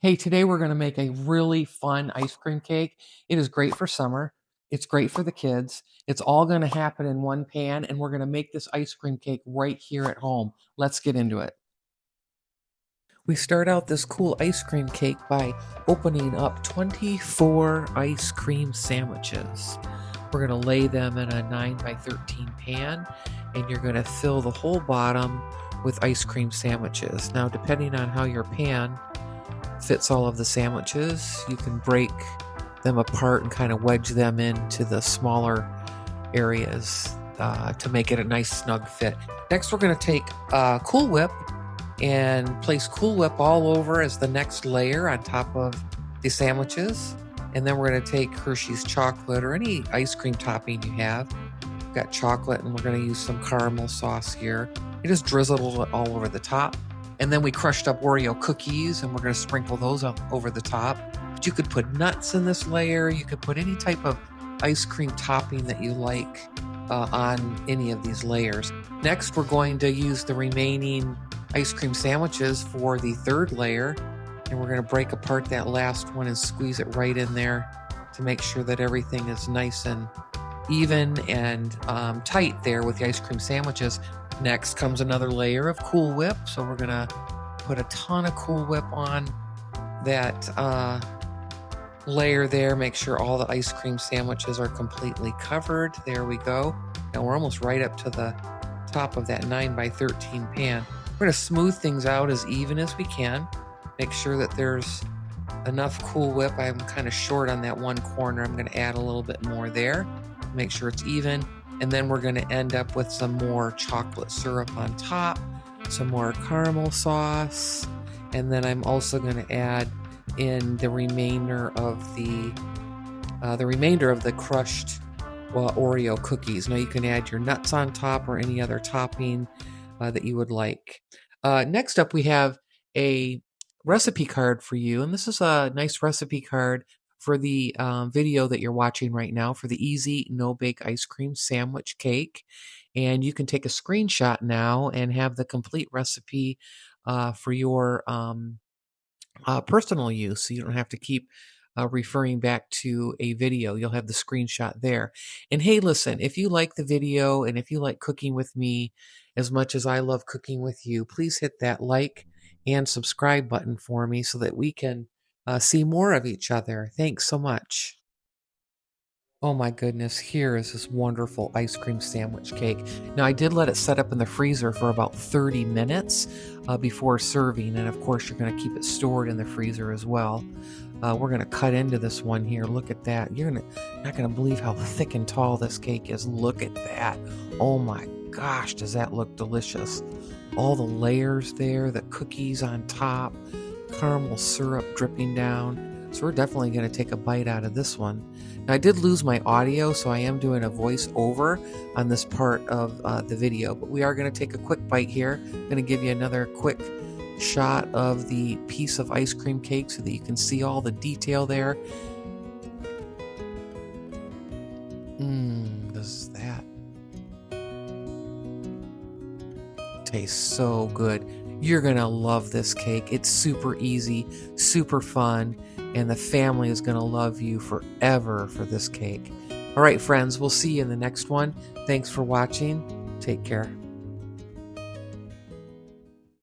Hey, today we're going to make a really fun ice cream cake. It is great for summer. It's great for the kids. It's all going to happen in one pan, and we're going to make this ice cream cake right here at home. Let's get into it. We start out this cool ice cream cake by opening up 24 ice cream sandwiches. We're going to lay them in a 9 by 13 pan, and you're going to fill the whole bottom with ice cream sandwiches. Now, depending on how your pan fits all of the sandwiches, you can break them apart and kind of wedge them into the smaller areas to make it a nice snug fit. Next, we're going to take Cool Whip and place Cool Whip all over as the next layer on top of the sandwiches. And then we're going to take Hershey's chocolate or any ice cream topping you have. We've got chocolate, and we're going to use some caramel sauce here. You just drizzle it all over the top. And then we crushed up Oreo cookies, and we're going to sprinkle those up over the top. But you could put nuts in this layer. You could put any type of ice cream topping that you like on any of these layers. Next, we're going to use the remaining ice cream sandwiches for the third layer, and we're going to break apart that last one and squeeze it right in there to make sure that everything is nice and even and tight there with the ice cream sandwiches. Next comes another layer of Cool Whip, so we're going to put a ton of Cool Whip on that layer there. Make sure all the ice cream sandwiches are completely covered. There we go. Now we're almost right up to the top of that 9 by 13 pan. We're going to smooth things out as even as we can. Make sure that there's enough Cool Whip. I'm kind of short on that one corner. I'm going to add a little bit more there. Make sure it's even. And then we're going to end up with some more chocolate syrup on top, some more caramel sauce, and then I'm also going to add in the remainder of the crushed Oreo cookies. Now you can add your nuts on top or any other topping that you would like. Next up, we have a recipe card for you, and this is a nice recipe card for the video that you're watching right now for the easy no-bake ice cream sandwich cake. And you can take a screenshot now and have the complete recipe for your personal use, so you don't have to keep referring back to a video. You'll have the screenshot there. And hey, listen, if you like the video and if you like cooking with me as much as I love cooking with you, please hit that like and subscribe button for me so that we can see more of each other. Thanks so much. Oh my goodness, here is this wonderful ice cream sandwich cake. Now, I did let it set up in the freezer for about 30 minutes before serving, and of course, you're going to keep it stored in the freezer as well. We're going to cut into this one here. Look at that. You're not going to believe how thick and tall this cake is. Look at that. Oh my gosh, does that look delicious? All the layers there, the cookies on top, caramel syrup dripping down. So we're definitely going to take a bite out of this one. Now, I did lose my audio, so I am doing a voice over on this part of the video, but we are going to take a quick bite here. I'm going to give you another quick shot of the piece of ice cream cake so that you can see all the detail there. Does that tastes so good. You're gonna love this cake. It's super easy, super fun, and the family is gonna love you forever for this cake. All right, friends, we'll see you in the next one. Thanks for watching. Take care.